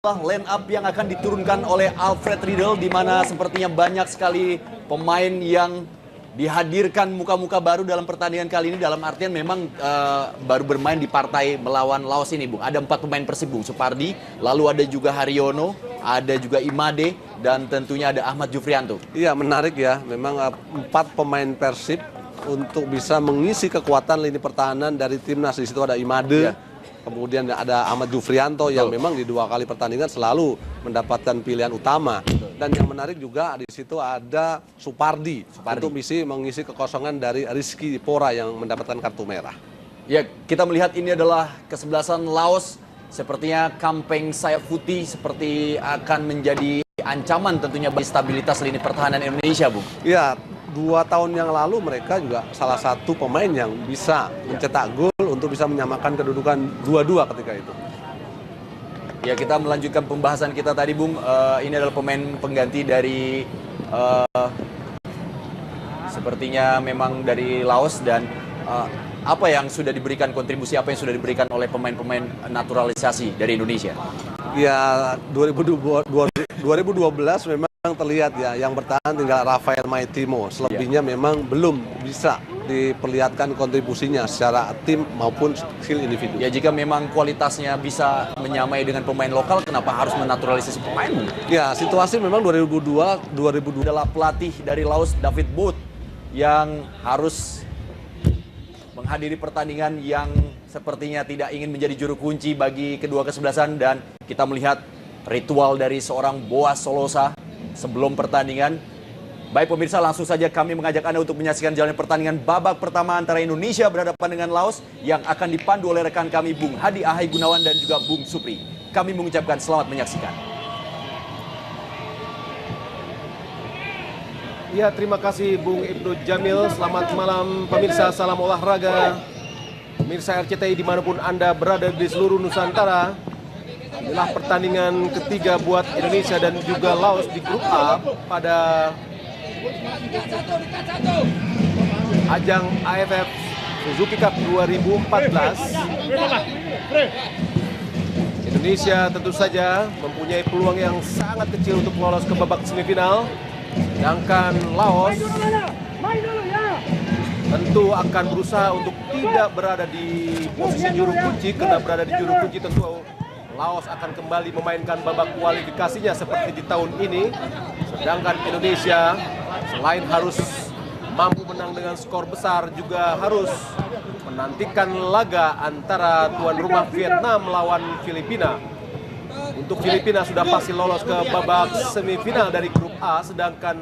line up yang akan diturunkan oleh Alfred Riedel, di mana sepertinya banyak sekali pemain yang dihadirkan muka-muka baru dalam pertandingan kali ini, dalam artian memang baru bermain di partai melawan Laos ini, Bung. Ada 4 pemain Persib, Bung. Supardi, lalu ada juga Haryono, ada juga Imade, dan tentunya ada Ahmad Jufrianto. Iya, menarik ya. Memang 4 pemain Persib untuk bisa mengisi kekuatan lini pertahanan dari timnas. Di situ ada Imade. Ya. Kemudian ada Ahmad Jufrianto yang memang di 2 kali pertandingan selalu mendapatkan pilihan utama. Dan yang menarik juga di situ ada Supardi. Untuk bisa mengisi kekosongan dari Rizky Pora yang mendapatkan kartu merah. Ya, kita melihat ini adalah kesebelasan Laos. Sepertinya Kampeng Sayap Putih seperti akan menjadi ancaman tentunya bagi stabilitas lini pertahanan Indonesia, Bung. Iya, 2 tahun yang lalu mereka juga salah satu pemain yang bisa mencetak gol untuk bisa menyamakan kedudukan 2-2 ketika itu. Ya, kita melanjutkan pembahasan kita tadi, Bung. Ini adalah pemain pengganti dari sepertinya memang dari Laos, dan apa yang sudah diberikan, kontribusi apa yang sudah diberikan oleh pemain-pemain naturalisasi dari Indonesia? Ya, 2012 memang terlihat ya, yang bertahan tinggal Rafael Maitimo. Selebihnya memang belum bisa diperlihatkan kontribusinya secara tim maupun skill individu. Ya, jika memang kualitasnya bisa menyamai dengan pemain lokal, kenapa harus menaturalisasi pemain? Ya, situasi memang 2002 adalah pelatih dari Laos, David Booth, yang harus menghadiri pertandingan yang sepertinya tidak ingin menjadi juru kunci bagi kedua kesebelasan, dan kita melihat ritual dari seorang Boas Solosa sebelum pertandingan. Baik pemirsa, langsung saja kami mengajak Anda untuk menyaksikan jalannya pertandingan babak pertama antara Indonesia berhadapan dengan Laos, yang akan dipandu oleh rekan kami Bung Hadi Ahai Gunawan dan juga Bung Supri. Kami mengucapkan selamat menyaksikan. Ya, terima kasih Bung Ibnu Jamil. Selamat malam pemirsa, salam olahraga. Pemirsa RCTI dimanapun Anda berada di seluruh Nusantara. Inilah pertandingan ketiga buat Indonesia dan juga Laos di grup A pada ajang AFF Suzuki Cup 2014. Indonesia tentu saja mempunyai peluang yang sangat kecil untuk lolos ke babak semifinal. Sedangkan Laos tentu akan berusaha untuk tidak berada di posisi juru kunci, karena berada di juru kunci tentu Laos akan kembali memainkan babak kualifikasinya seperti di tahun ini. Sedangkan Indonesia selain harus mampu menang dengan skor besar, juga harus menantikan laga antara tuan rumah Vietnam melawan Filipina. Untuk Filipina sudah pasti lolos ke babak semifinal dari grup A, sedangkan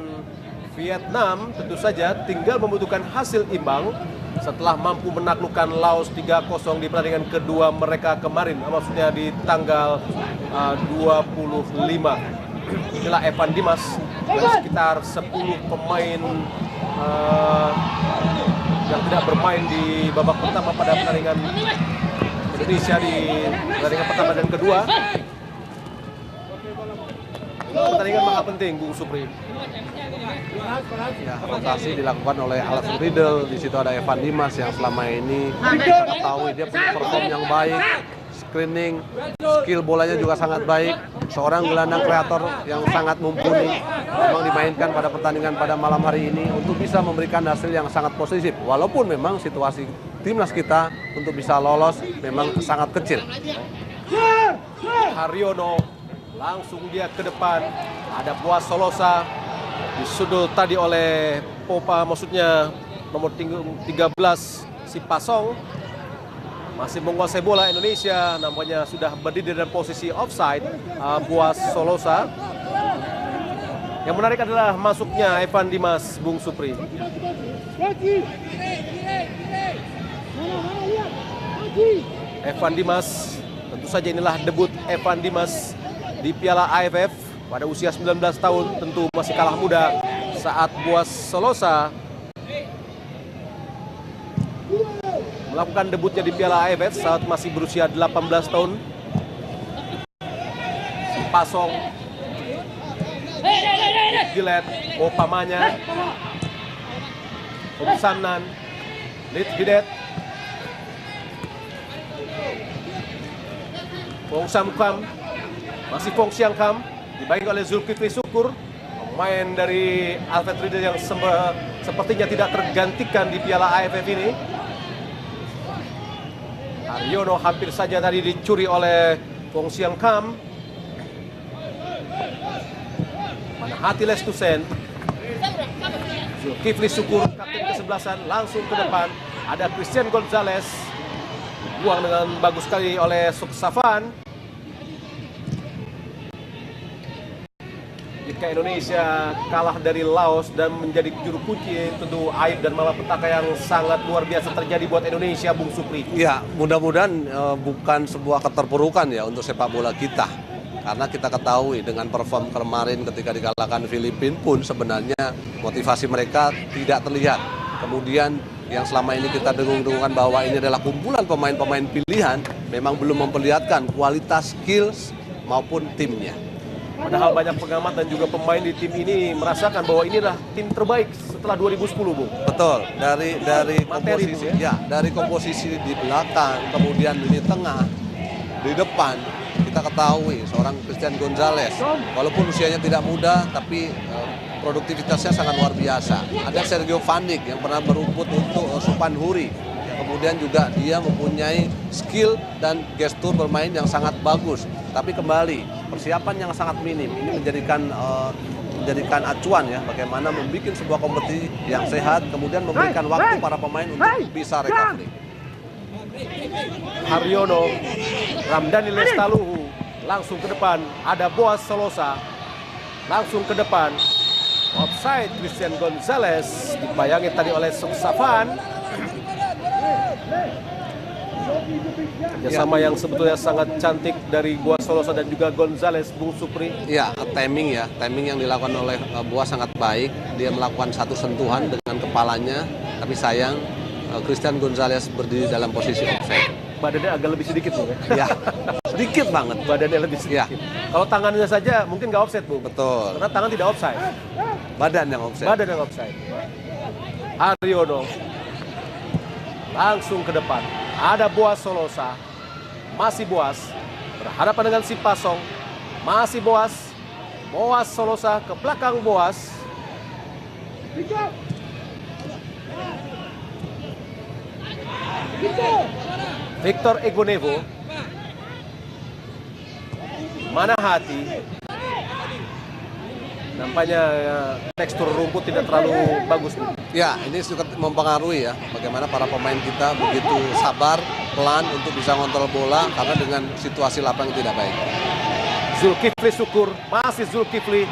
Vietnam tentu saja tinggal membutuhkan hasil imbang setelah mampu menaklukkan Laos 3-0 di pertandingan kedua mereka kemarin, maksudnya di tanggal 25. Inilah Evan Dimas dari sekitar 10 pemain yang tidak bermain di babak pertama pada pertandingan Indonesia di pertandingan pertama dan kedua. Pertandingan sangat penting, Bung Supri. Ya, rotasi dilakukan oleh Alfred Riedel. Di situ ada Evan Dimas yang selama ini kita ketahui dia punya perform yang baik, screening, skill bolanya juga sangat baik. Seorang gelandang kreator yang sangat mumpuni, memang dimainkan pada pertandingan pada malam hari ini untuk bisa memberikan hasil yang sangat positif. Walaupun memang situasi timnas kita untuk bisa lolos memang sangat kecil. Haryono langsung dia ke depan, ada Boas Solosa disudul tadi oleh Popa, maksudnya nomor 13 si Pasong. Masih menguasai bola Indonesia, nampaknya sudah berdiri dalam posisi offside Boas Solosa. Yang menarik adalah masuknya Evan Dimas, Bung Supri. Evan Dimas, tentu saja inilah debut Evan Dimas di Piala AFF pada usia 19 tahun, tentu masih kalah muda saat Boas Solosa melakukan debutnya di Piala AFF saat masih berusia 18 tahun. Si Pasong, Gilet, Opamanya, Omsanan, Lid Hidet, Wong Sam Kam, Masih Fong Xiangkam, dibaik oleh Zulkifli Syukur. Pemain dari Alfred Riedel yang sepertinya tidak tergantikan di Piala AFF ini. Haryono hampir saja tadi dicuri oleh Fong Xiangkam. Manahati Lestusen. Zulkifli Syukur, kapten ke-11 langsung ke depan. Ada Christian Gonzalez. Buang dengan bagus sekali oleh Suksavan. Jika Indonesia kalah dari Laos dan menjadi juru kunci, tentu aib dan malapetaka yang sangat luar biasa terjadi buat Indonesia, Bung Supri. Ya, mudah-mudahan bukan sebuah keterpurukan ya untuk sepak bola kita. Karena kita ketahui dengan perform kemarin ketika dikalahkan Filipina pun sebenarnya motivasi mereka tidak terlihat. Kemudian yang selama ini kita dengung-dengungkan bahwa ini adalah kumpulan pemain-pemain pilihan, memang belum memperlihatkan kualitas skills maupun timnya. Padahal banyak pengamat dan juga pemain di tim ini merasakan bahwa inilah tim terbaik setelah 2010, Bung. Betul, dari Materi, komposisi Bung, ya, dari komposisi di belakang, kemudian di tengah, di depan, kita ketahui seorang Christian Gonzalez, walaupun usianya tidak muda, tapi produktivitasnya sangat luar biasa. Ada Sergio Van Dijk yang pernah berumput untuk Supanhuri. Kemudian juga dia mempunyai skill dan gestur bermain yang sangat bagus. Tapi kembali, persiapan yang sangat minim. Ini menjadikan acuan ya, bagaimana membuat sebuah kompetisi yang sehat, kemudian memberikan waktu para pemain untuk bisa recovery. Haryono, Ramdhani Lestaluhu, langsung ke depan. Ada Boaz Solosa, langsung ke depan. Offside Christian Gonzalez, dibayangin tadi oleh Suksavan. Kerjasama yang sebetulnya sangat cantik dari Boaz Solosa dan juga Gonzalez, Bung Supri. Ya, timing yang dilakukan oleh Boaz sangat baik. Dia melakukan satu sentuhan dengan kepalanya, tapi sayang Christian Gonzalez berdiri dalam posisi offside. Badannya agak lebih sedikit, Bung. Ya, sedikit banget. Badannya lebih sedikit. Ya. Kalau tangannya saja mungkin nggak offside, Bung. Betul. Karena tangan tidak offside. Badan yang offside. Badan yang offside. Haryono langsung ke depan. Ada Boaz Solosa. Masih Boaz. Berhadapan dengan si Pasong. Masih Boaz. Boaz Solosa ke belakang Boaz. Victor Egonevo. Manahati. Nampaknya tekstur rumput tidak terlalu bagus. Ya, ini juga mempengaruhi ya bagaimana para pemain kita begitu sabar, pelan untuk bisa ngontrol bola karena dengan situasi lapangan tidak baik. Zulkifli Syukur, masih Zulkifli.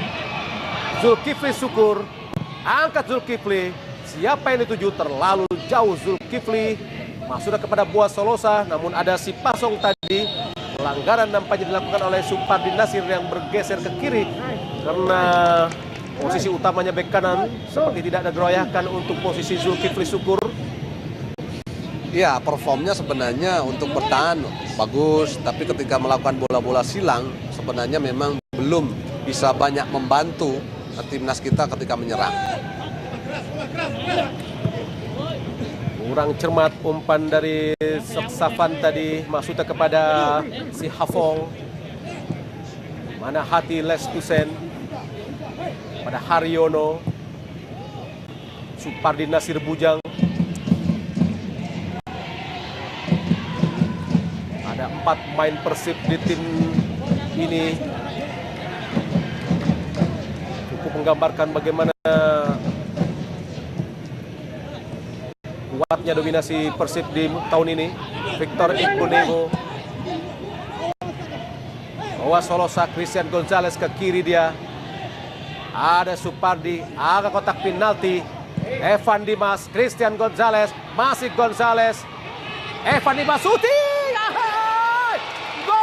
Zulkifli Syukur, angkat Zulkifli. Siapa yang dituju terlalu jauh Zulkifli. Masuknya kepada Boaz Solosa, namun ada si Pasong tadi. Pelanggaran nampaknya dilakukan oleh Supardi Nasir yang bergeser ke kiri karena posisi utamanya bek kanan seperti tidak ada geroyakan untuk posisi Zulkifli Syukur. Ya, performnya sebenarnya untuk bertahan bagus, tapi ketika melakukan bola-bola silang sebenarnya memang belum bisa banyak membantu timnas kita ketika menyerang. Kurang cermat umpan dari Suksavan tadi, maksudnya kepada si Hafong. Manahati Lestusen pada Haryono. Supardi Nasir Bujang. Ada 4 pemain Persib di tim ini. Cukup menggambarkan bagaimana kuatnya dominasi Persib di tahun ini. Victor Egonevo. Boaz Solosa, Christian Gonzalez ke kiri dia. Ada Supardi, agak kotak penalti. Evan Dimas, Christian Gonzalez, masih Gonzalez. Evan Dimas shooting. Gol!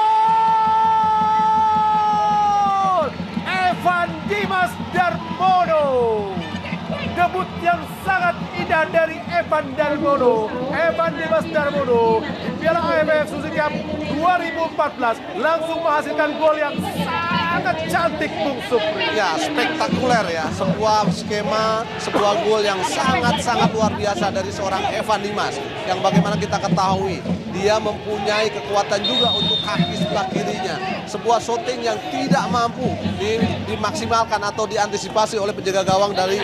Evan Dimas Darmono. Debut yang sangat indah dari Evan Darmono. Evan Dimas Darmono di Piala AFF Suzuki Cup 2014 langsung menghasilkan gol yang sangat cantik, Bung Supri. Ya, spektakuler ya. Sebuah skema, sebuah gol yang sangat-sangat luar biasa dari seorang Evan Dimas. Yang bagaimana kita ketahui, dia mempunyai kekuatan juga untuk kaki sebelah kirinya. Sebuah shooting yang tidak mampu dimaksimalkan atau diantisipasi oleh penjaga gawang dari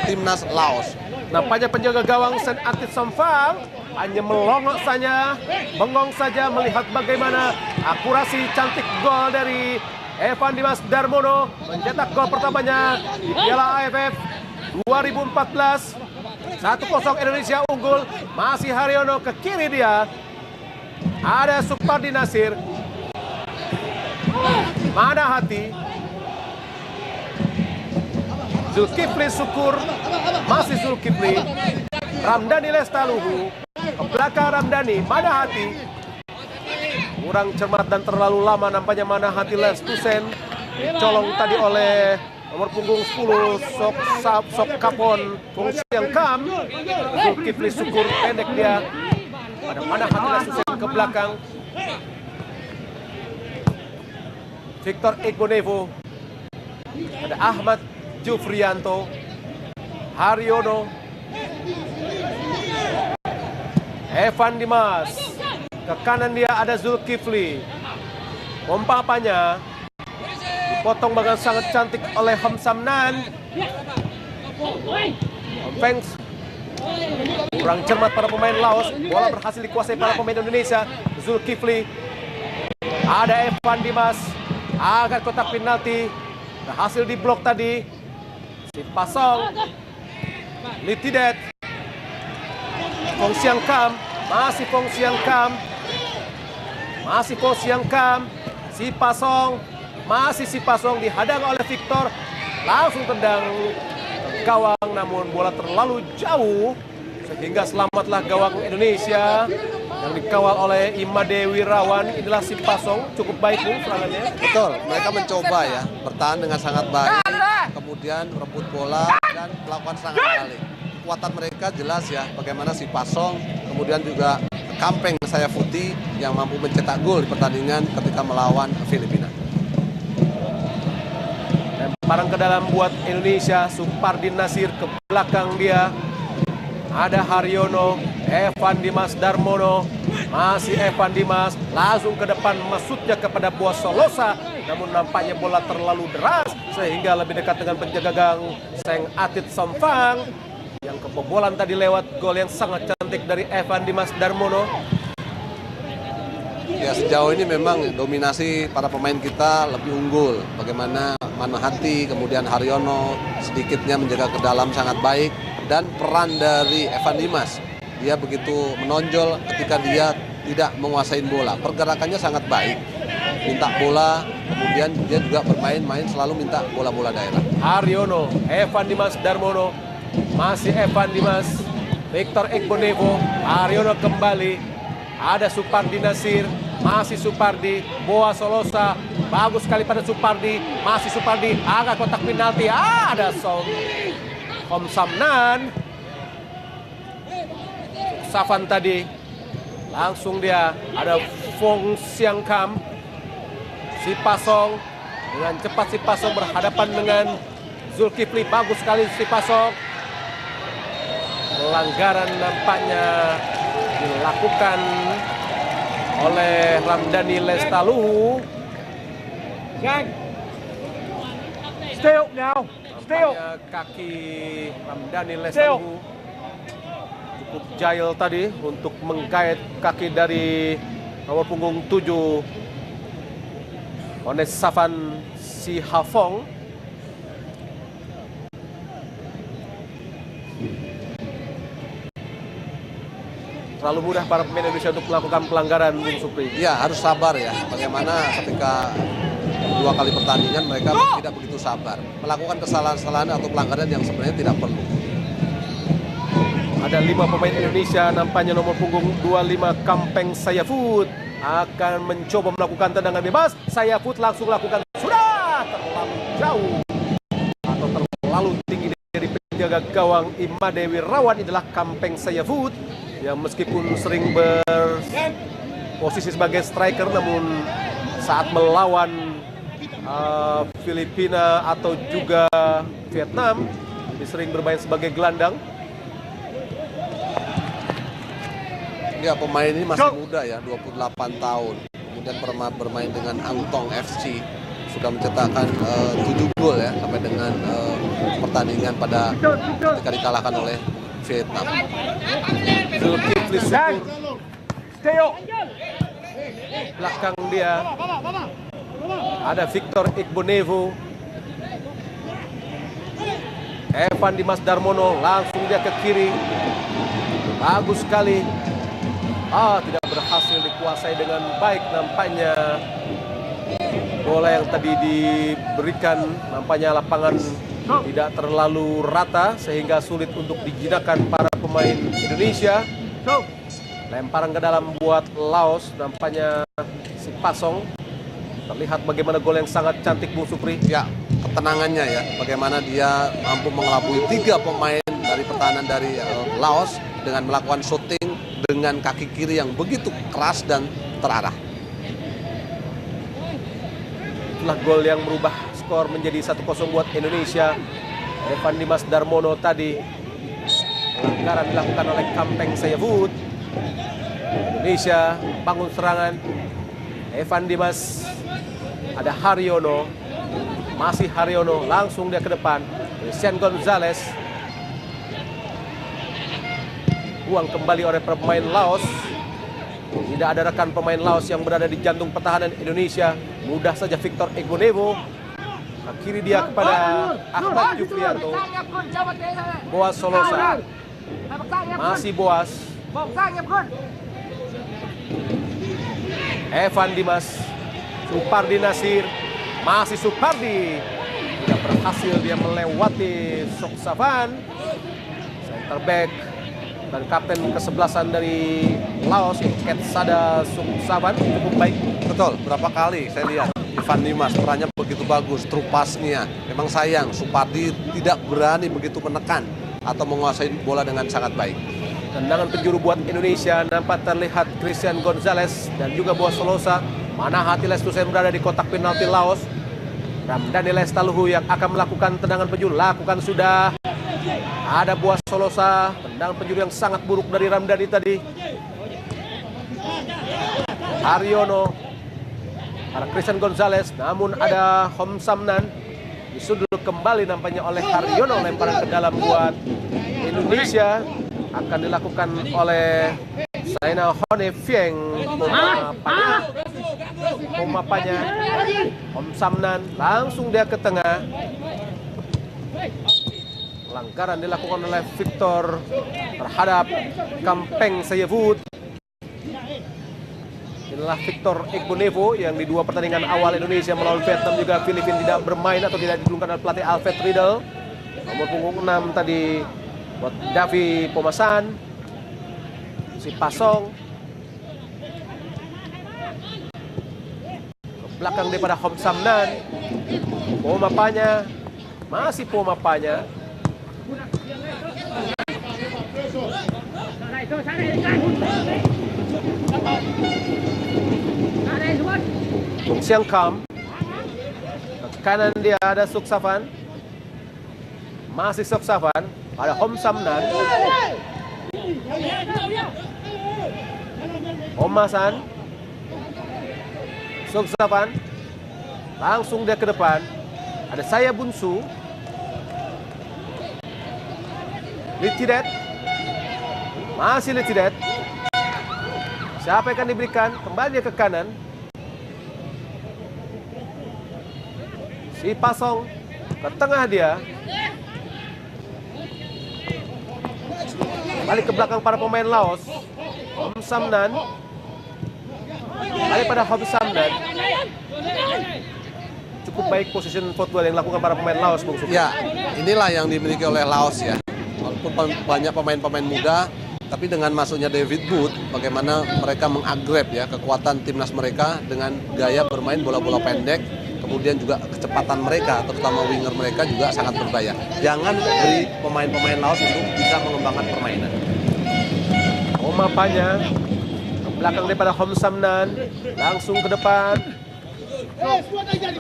timnas Laos. Nampaknya penjaga gawang Sen Atit Somphang hanya bengong saja melihat bagaimana akurasi cantik gol dari Evan Dimas Darmono mencetak gol pertamanya di Piala AFF 2014. 1-0 Indonesia unggul. Masih Haryono, ke kiri dia ada Supardi Nasir, Mana Hati, Zulkifli Syukur, masih Zulkifli, Ramdhani Lestaluhu, ke belakang Ramdhani, Mana Hati, kurang cermat dan terlalu lama nampaknya Mana Hati Lestusen, dicolong tadi oleh nomor punggung 10 Sok Kapon Fong Siang Kam. Zulkifli Syukur pendek dia pada Mana Hati Lestusen ke belakang. Victor Igbonevo, ada Ahmad Jufrianto, Haryono, Evan Dimas, ke kanan dia ada Zulkifli. Pompapanya dipotong dengan sangat cantik oleh Hamsamnan. Feng kurang cermat para pemain Laos. Bola berhasil dikuasai para pemain Indonesia. Zulkifli, ada Evan Dimas, agar kotak penalti berhasil diblok tadi. Si Pasong, Litidet, Fong Siang Kam, masih Fong Siang Kam, masih Fong Siang Kam, si Pasong, masih si Pasong dihadang oleh Victor, langsung tendang ke gawang, namun bola terlalu jauh sehingga selamatlah gawang Indonesia yang dikawal oleh Imade Wirawan. Inilah si Pasong, cukup baik Bu serangannya. Betul, mereka mencoba ya bertahan dengan sangat baik, kemudian rebut bola dan melakukan serangan balik. Kekuatan mereka jelas ya, bagaimana si Pasong, kemudian juga Kampeng Sayafuti yang mampu mencetak gol di pertandingan ketika melawan Filipina. Lemparan ke dalam buat Indonesia, Supardi Nasir, ke belakang dia ada Haryono, Evan Dimas Darmono, masih Evan Dimas, langsung ke depan maksudnya kepada Boas Solosa, namun nampaknya bola terlalu deras sehingga lebih dekat dengan penjaga gawang Sen Atit Somphang. Yang kebobolan tadi lewat gol yang sangat cantik dari Evan Dimas Darmono. Ya, sejauh ini memang dominasi para pemain kita lebih unggul. Bagaimana Mana Hati, kemudian Haryono sedikitnya menjaga ke dalam sangat baik. Dan peran dari Evan Dimas, dia begitu menonjol ketika dia tidak menguasai bola. Pergerakannya sangat baik, minta bola, kemudian dia juga bermain selalu minta bola-bola daerah. Haryono, Evan Dimas Darmono, masih Evan Dimas, Victor Igbonevo, Haryono kembali, ada Supardi Nasir, masih Supardi, Boas Solosa, bagus sekali pada Supardi, masih Supardi, agak kotak penalti, ada Hamsamnan, Safan tadi, langsung dia ada Fong Siang Kam, si Pasong, dengan cepat si Pasong berhadapan dengan Zulkifli, bagus sekali si Pasong. Pelanggaran nampaknya dilakukan oleh Ramdhani Lestaluhu. Still now. Still. Kaki Ramdhani Lestaluhu cukup jahil tadi untuk menggait kaki dari nomor punggung 7 Onesavan Sihafong. Terlalu mudah para pemain Indonesia untuk melakukan pelanggaran, Bung Supri. Ya, harus sabar ya. Bagaimana ketika dua kali pertandingan mereka tidak begitu sabar, melakukan kesalahan-kesalahan atau pelanggaran yang sebenarnya tidak perlu. Ada 5 pemain Indonesia, nampaknya nomor punggung 25 Kampeng Sayafut akan mencoba melakukan tendangan bebas. Sayafut langsung lakukan, sudah terlalu jauh atau terlalu tinggi dari penjaga gawang Imade Wirawan. Inilah Kampeng Sayafut yang meskipun sering posisi sebagai striker, namun saat melawan Filipina atau juga Vietnam lebih sering bermain sebagai gelandang. Ya, pemain ini masih muda ya, 28 tahun. Kemudian pernah bermain dengan Angtong FC. Sudah mencetakkan 7 gol ya sampai dengan pertandingan pada ketika dikalahkan oleh Vietnam. Zulkifli Syukur Stay up. belakang dia. Ada Victor Igbonevo. Evan Dimas Darmono langsung dia ke kiri. Bagus sekali. Tidak berhasil dikuasai dengan baik nampaknya. Bola yang tadi diberikan nampaknya lapangan tidak terlalu rata sehingga sulit untuk dijinakan para pemain Indonesia. Lemparan ke dalam buat Laos, nampaknya si Pasong. Terlihat bagaimana gol yang sangat cantik, Bung Supri. Ya, ketenangannya ya, bagaimana dia mampu mengelabui 3 pemain dari pertahanan dari Laos dengan melakukan shooting dengan kaki kiri yang begitu keras dan terarah. Itulah gol yang merubah skor menjadi 1-0 buat Indonesia. Evan Dimas Darmono tadi. Pelanggaran dilakukan oleh Kampeng Sayavut. Indonesia bangun serangan. Evan Dimas, ada Haryono. Masih Haryono, langsung dia ke depan. Christian Gonzalez. Buang kembali oleh pemain Laos. Tidak ada rekan pemain Laos yang berada di jantung pertahanan Indonesia. Mudah saja Victor Igbonevo. Kiri dia kepada Ahmad Jufrianto. Boas Solosa. Masih Boas. Evan Dimas. Supardi Nasir. Masih Supardi. Tidak berhasil dia melewati Soksavan. Center back dan kapten kesebelasan dari Laos, Ketsada Suksavan, cukup baik. Betul, berapa kali saya lihat Evan Dimas perannya begitu bagus, true pass-nya. Memang sayang, Supardi tidak berani begitu menekan atau menguasai bola dengan sangat baik. Tendangan penjuru buat Indonesia, nampak terlihat Christian Gonzalez dan juga Boas Solosa. Mana hati Lestusen berada di kotak penalti Laos. Ramdhani Lestaluhu yang akan melakukan tendangan penjuru, lakukan sudah. Ada Boas Solosa, tendangan penjuru yang sangat buruk dari Ramdhani tadi. Haryono, ada Christian Gonzalez, namun ada Hom Samnan. Disundul kembali nampaknya oleh Haryono, lemparan ke dalam buat Indonesia. Akan dilakukan oleh Saina Hone Fieng. Pemapanya Hom Samnan, langsung dia ke tengah. Pelanggaran dilakukan oleh Victor terhadap Kampeng Sayavut. Inilah Victor Igbonevo yang di 2 pertandingan awal Indonesia melawan Vietnam juga Filipina tidak bermain atau tidak didulungkan oleh pelatih Alfred Riedel. Nomor punggung 6 tadi buat Davi Pomasan. Si Pasong. Ke belakang daripada Hom Samnan. Pomapanya. Masih Pomapanya. Bung Siang Kam. Ke kanan dia ada Suksavan. Masih Suksavan. Ada Hom Samnan. Omasan. Suksavan. Langsung dia ke depan. Ada Saya Bunsu. Litidet. Masih Litidet. Siapa yang akan diberikan? Kembali dia ke kanan. Si Pasong ke tengah dia. Balik ke belakang para pemain Laos. Hom Samnan. Balik pada Hom Samnan. Cukup baik position football yang dilakukan para pemain Laos, Bung Supri. Ya, inilah yang dimiliki oleh Laos ya. Walaupun banyak pemain-pemain muda, tapi dengan masuknya David Booth, bagaimana mereka mengagrep ya kekuatan timnas mereka dengan gaya bermain bola-bola pendek, kemudian juga kecepatan mereka, terutama winger mereka juga sangat berbahaya. Jangan beri pemain-pemain Laos untuk bisa mengembangkan permainan. Omapanya ke belakang daripada Homsamnan, langsung ke depan.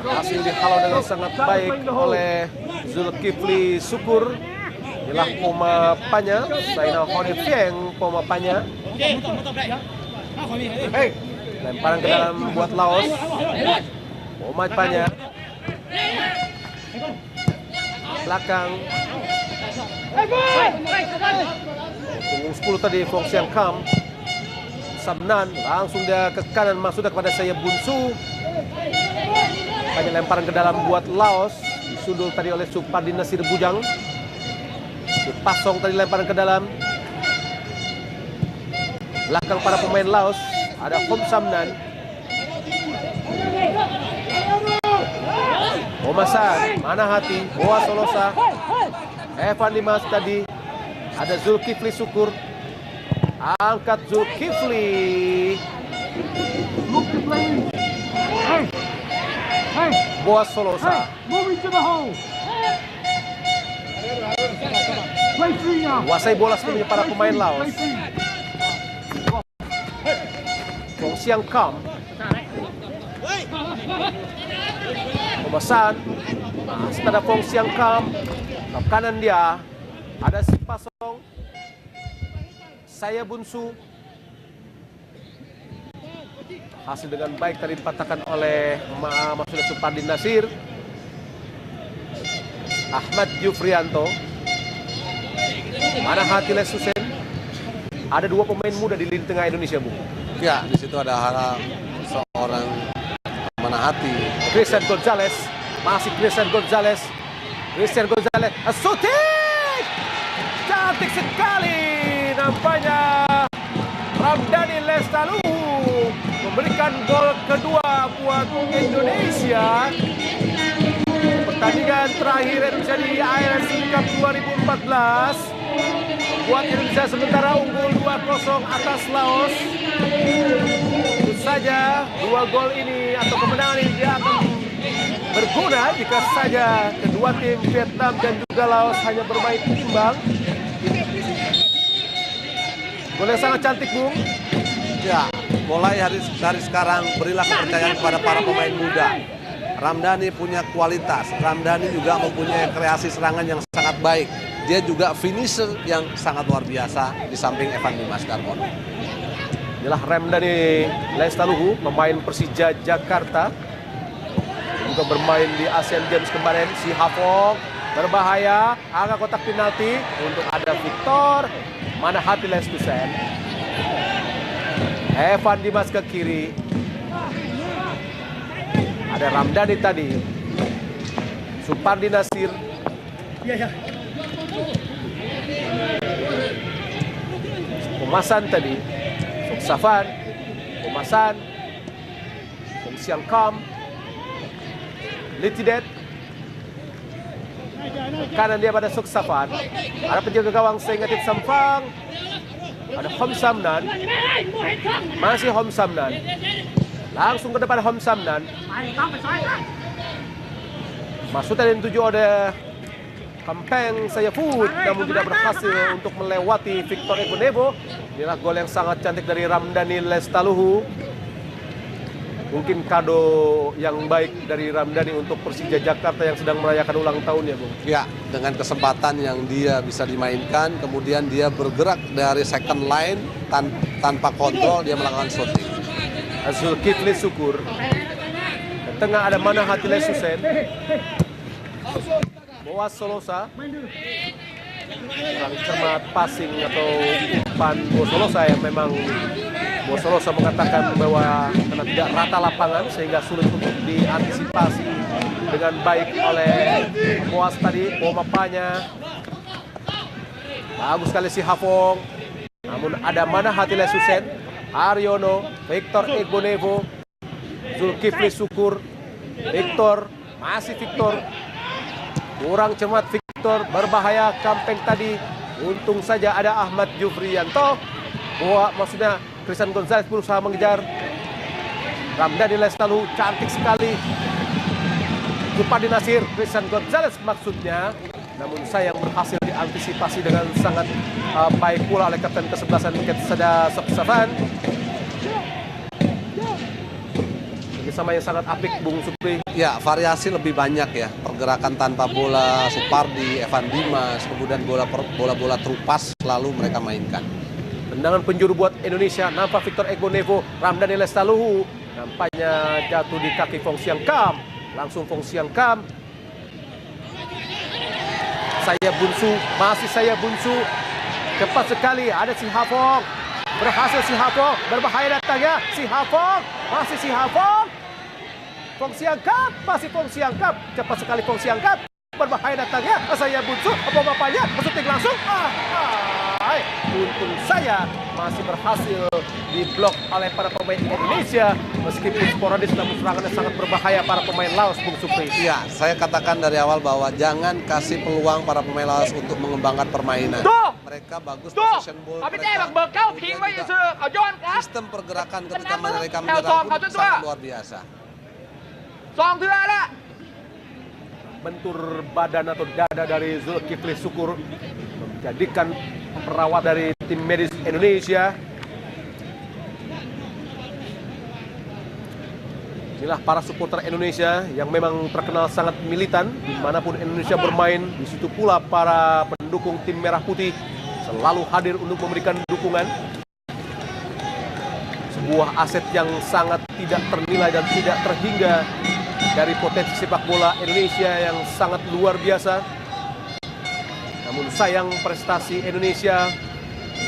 Hasil dihalau dengan sangat baik oleh Zulkifli Syukur. Inilah Panya, Saina Honi Fieng Panya. Lemparan ke dalam buat Laos. Panya. Belakang. Punggung 10 tadi Fong Siang Kam. Samnan langsung dia ke kanan, masuk kepada saya Bunsu. Banyak lemparan ke dalam buat Laos. Disundul tadi oleh Supardi Nasir Bujang. Dipasong tadi lemparan ke dalam. Belakang para pemain Laos ada Hom Samnan. Omasan, Mana Hati, Boa Solosa, Evan Dimas tadi. Ada Zulkifli Syukur. Angkat Zulkifli. Boa Solosa. Kuasai bola sebelumnya para pemain Laos. Fong Siang Kam. Pemasan. Masih ada Fong Siang Kam. Ke kanan dia. Ada si Pasong. Saya Bunsu. Hasil dengan baik tadi dipatahkan oleh maksudnya Supardi Nasir. Ahmad Jufrianto. Mana Hati Lesusen. Ada dua pemain muda di lini tengah Indonesia, Bu. Ya, di situ ada seorang Mana Hati. Christian Gonzalez. Masih Christian Gonzalez. Shooting! Cantik sekali nampaknya. Ramdhani Lestaluhu memberikan gol kedua buat Indonesia. Pertandingan terakhir Indonesia di AFC Cup 2014 buat Indonesia sementara unggul 2-0 atas Laos. Tentu saja dua gol ini atau kemenangan ini dia akan berguna jika saja kedua tim Vietnam dan juga Laos hanya bermain imbang. Gol yang sangat cantik, Bung. Ya, mulai dari sekarang berilah kepercayaan kepada para pemain muda. Ramdhani punya kualitas, Ramdhani juga mempunyai kreasi serangan yang sangat baik. Dia juga finisher yang sangat luar biasa di samping Evan Dimas Darmono. Inilah Ramdhani Lestaluhu, pemain Persija Jakarta. Juga bermain di Asian Games kemarin. Si Hafong berbahaya, angka kotak penalti untuk ada Victor. Mana Hati Lestusen. Evan Dimas ke kiri. Ada Ramdhani tadi. Supardi Nasir. Pemasan tadi. Suksafan. Pemasan. Fong Siang Kam. Litidet. Kanan dia pada Suksafan. Ada penjaga gawang Sengatit Sampang. Ada Homsamnan. Masih Homsamnan. Langsung ke depan Homsamnan. Masuk tadi tuju oleh Kampeng Sayafut, namun tidak berhasil untuk melewati Victor Egonevo. Inilah gol yang sangat cantik dari Ramdhani Lestaluhu. Mungkin kado yang baik dari Ramdhani untuk Persija Jakarta yang sedang merayakan ulang tahun ya, Bung. Ya, dengan kesempatan yang dia bisa dimainkan, kemudian dia bergerak dari second line tanpa kontrol, dia melakukan shooting. Zulkifli Syukur. Di tengah ada Mana Hati Lesusen. Boa Solosa. Kurang cermat passing atau umpan Boa Solosa yang memang Boa Solosa mengatakan bahwa karena tidak rata lapangan sehingga sulit untuk diantisipasi dengan baik oleh Boas tadi. Panya. Bagus sekali si Hafong. Namun ada Mana Hati Lesusen, Aryono, Victor Egonevo, Zulkifli Syukur, Victor, masih Victor. Kurang cermat Victor, berbahaya Kampeng tadi. Untung saja ada Ahmad Jufrianto. Maksudnya Christian Gonzalez berusaha mengejar. Ramdhani Lestaluhu cantik sekali. Supardi Nasir, Christian Gonzalez maksudnya. Namun sayang berhasil diantisipasi dengan sangat baik pula oleh kapten kesebelasan Ketsada Soksavan. kerjasama yang sangat apik, Bung Supri. Ya, variasi lebih banyak ya. Pergerakan tanpa bola, Supardi, Evan Dimas, kemudian bola-bola terupas selalu mereka mainkan. Tendangan penjuru buat Indonesia, nampak Victor Egbonevo, Ramdhani Lestaluhu. Nampaknya jatuh di kaki Fong Siang Kam. Langsung Fong Siang Kam. Saya Bunsu, masih saya Bunsu. Cepat sekali, ada si Hafong. Berhasil si Hafong, berbahaya datangnya. Si Hafong, masih si Hafong. Fong Siang Kam, masih Fong Siang Kam. Cepat sekali Fong Siang Kam. Berbahaya datangnya. Saya Bunsu, apa bapaknya? Shooting langsung. Untung saya masih berhasil diblok oleh para pemain Indonesia. Meskipun sporadis namun serangannya sangat berbahaya para pemain Laos, Bung Supri. Iya, saya katakan dari awal bahwa jangan kasih peluang para pemain Laos untuk mengembangkan permainan. Mereka bagus possession ball, sistem pergerakan ketika mereka menyerang pun sangat luar biasa. Bentur badan atau dada dari Zulkifli Syukur menjadikan perawat dari tim medis Indonesia. Inilah para supporter Indonesia yang memang terkenal sangat militan dimanapun Indonesia bermain. Di situ pula para pendukung tim Merah Putih selalu hadir untuk memberikan dukungan. Sebuah aset yang sangat tidak ternilai dan tidak terhingga dari potensi sepak bola Indonesia yang sangat luar biasa. Namun sayang prestasi Indonesia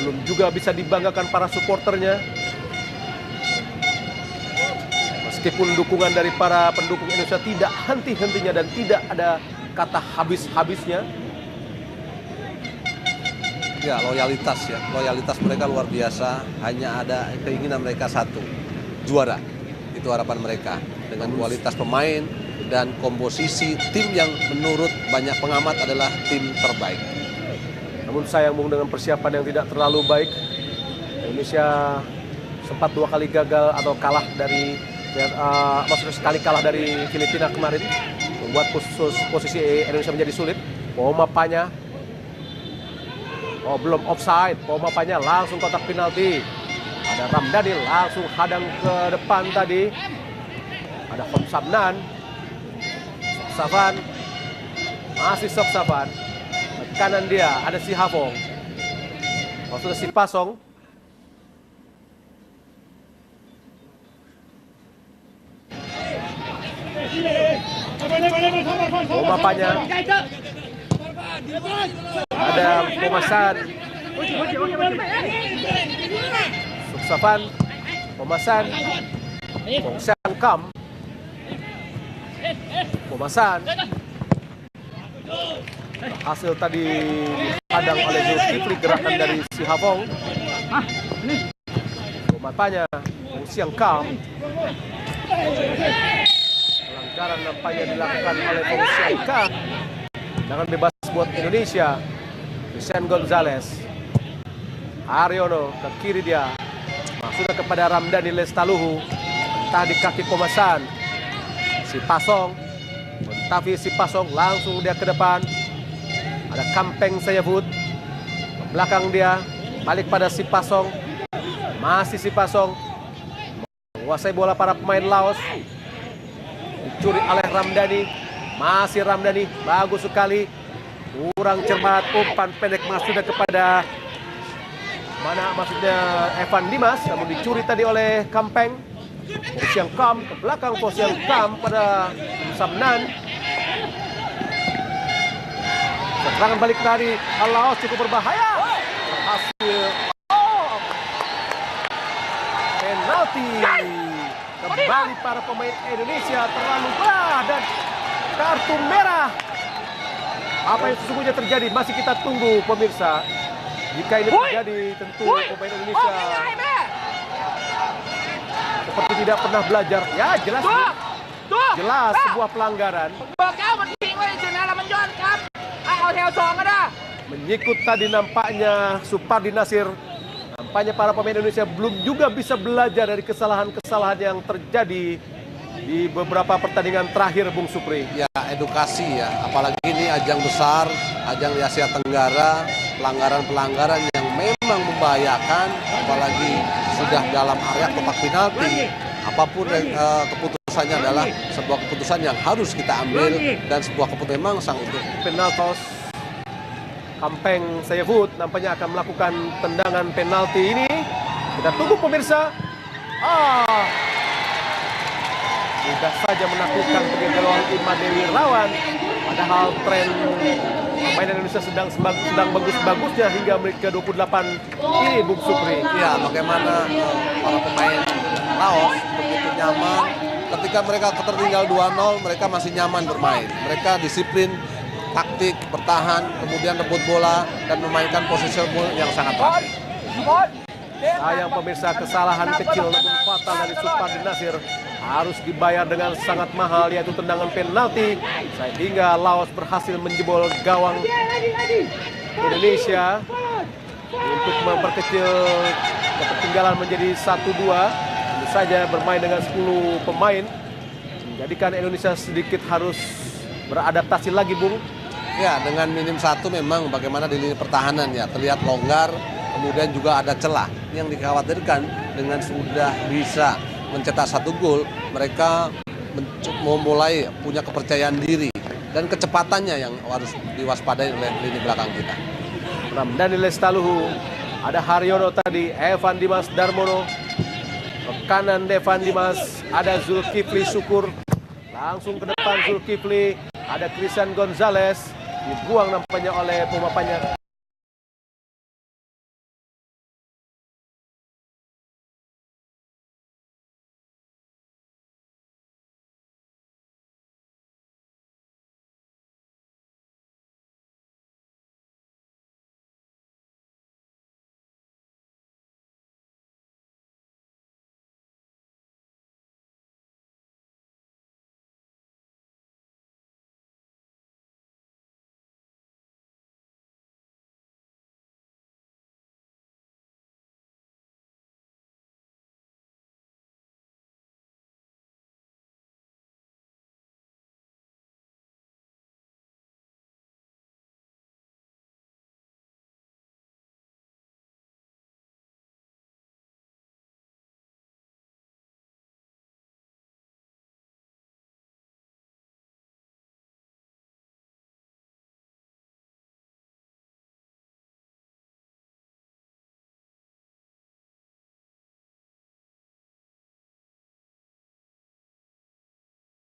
belum juga bisa dibanggakan para supporternya. Meskipun dukungan dari para pendukung Indonesia tidak henti-hentinya dan tidak ada kata habis-habisnya. Ya, loyalitas mereka luar biasa. Hanya ada keinginan mereka satu, juara. Itu harapan mereka. Dengan kualitas pemain dan komposisi tim yang menurut banyak pengamat adalah tim terbaik. Namun sayang Bung, dengan persiapan yang tidak terlalu baik, Indonesia sempat 2 kali gagal atau kalah dari maksudnya sekali kalah dari Filipina kemarin, membuat posisi Indonesia menjadi sulit. Pomapanya, belum offside. Pomapanya langsung kotak penalti. Ada Ramdhani langsung hadang ke depan tadi. Ada Hom Sabnan, Soksavan, masih Soksavan. Kanan dia ada si Hafong. Maksudnya si Pasong. Pomapanya. Ada Pomasan. Soksavan, Pomasan, Fong Siang Kam, Pomasan. Hasil tadi dihadang oleh Zulkifli gerakan dari si Hafong. Pomapanya, Fong Siang Kam. Pelanggaran nampaknya dilakukan oleh Fong Siang Kam. Jangan bebas buat Indonesia. Christian Gonzalez, Aryono ke kiri dia. Sudah kepada Ramdhani Lestaluhu. Entah di kaki Pomasan. Si Pasong. Tapi si Pasong langsung dia ke depan. Ada Kampeng Sayabut. Ke belakang dia. Balik pada si Pasong. Masih si Pasong. Menguasai bola para pemain Laos. Dicuri oleh Ramdhani. Masih Ramdhani. Bagus sekali. Kurang cermat. Umpan pendek masuknya kepada maksudnya Evan Dimas, namun dicuri tadi oleh Kampeng. Fong Siang Kam ke belakang, Fong Siang Kam pada Sabnan. Serangan balik dari Laos cukup berbahaya. Berhasil. Penalti. Kembali para pemain Indonesia terlalu berat dan kartu merah. Apa yang sesungguhnya terjadi masih kita tunggu pemirsa. Jika ini terjadi, tentu pemain Indonesia seperti tidak pernah belajar. Ya, jelas. Jelas sebuah pelanggaran. Menyikut tadi nampaknya Supardi Nasir. Nampaknya para pemain Indonesia belum juga bisa belajar dari kesalahan-kesalahan yang terjadi di beberapa pertandingan terakhir, Bung Supri. Ya, edukasi ya. Apalagi ini ajang besar, ajang di Asia Tenggara. Pelanggaran-pelanggaran yang memang membahayakan, apalagi sudah dalam area kotak penalti. Apapun keputusan keputusannya adalah sebuah keputusan yang harus kita ambil dan sebuah keputusan memang sang untuk Penaltos. Kampeng Sayevut nampaknya akan melakukan tendangan penalti ini. Kita tunggu pemirsa. Mudah saja menaklukkan penggawang Imade Wirawan. Padahal tren pemain Indonesia sedang bagus-bagusnya hingga menit ke-28 ini, Bung Supri. ya bagaimana para pemain Laos begitu nyaman ketika mereka tertinggal 2-0, mereka masih nyaman bermain. Mereka disiplin, taktik, bertahan, kemudian rebut bola dan memainkan posisi bola yang sangat rapi. Sayang pemirsa, kesalahan kecil namun fatal dari Supardi Nasir harus dibayar dengan sangat mahal, yaitu tendangan penalti sehingga Laos berhasil menjebol gawang Indonesia untuk memperkecil ketertinggalan menjadi 1-2. Tentu saja bermain dengan 10 pemain menjadikan Indonesia sedikit harus beradaptasi lagi, Bung. Ya, dengan minim 1 memang bagaimana di lini pertahanan ya terlihat longgar, kemudian juga ada celah. Yang dikhawatirkan dengan sudah bisa mencetak 1 gol, mereka memulai punya kepercayaan diri dan kecepatannya yang harus diwaspadai oleh lini belakang kita. Ramdhani Lestaluhu, ada Haryono tadi, Evan Dimas Darmono, ke kanan Devan Dimas, ada Zulkifli Syukur, langsung ke depan Zulkifli, ada Christian Gonzalez, dibuang nampaknya oleh pemapannya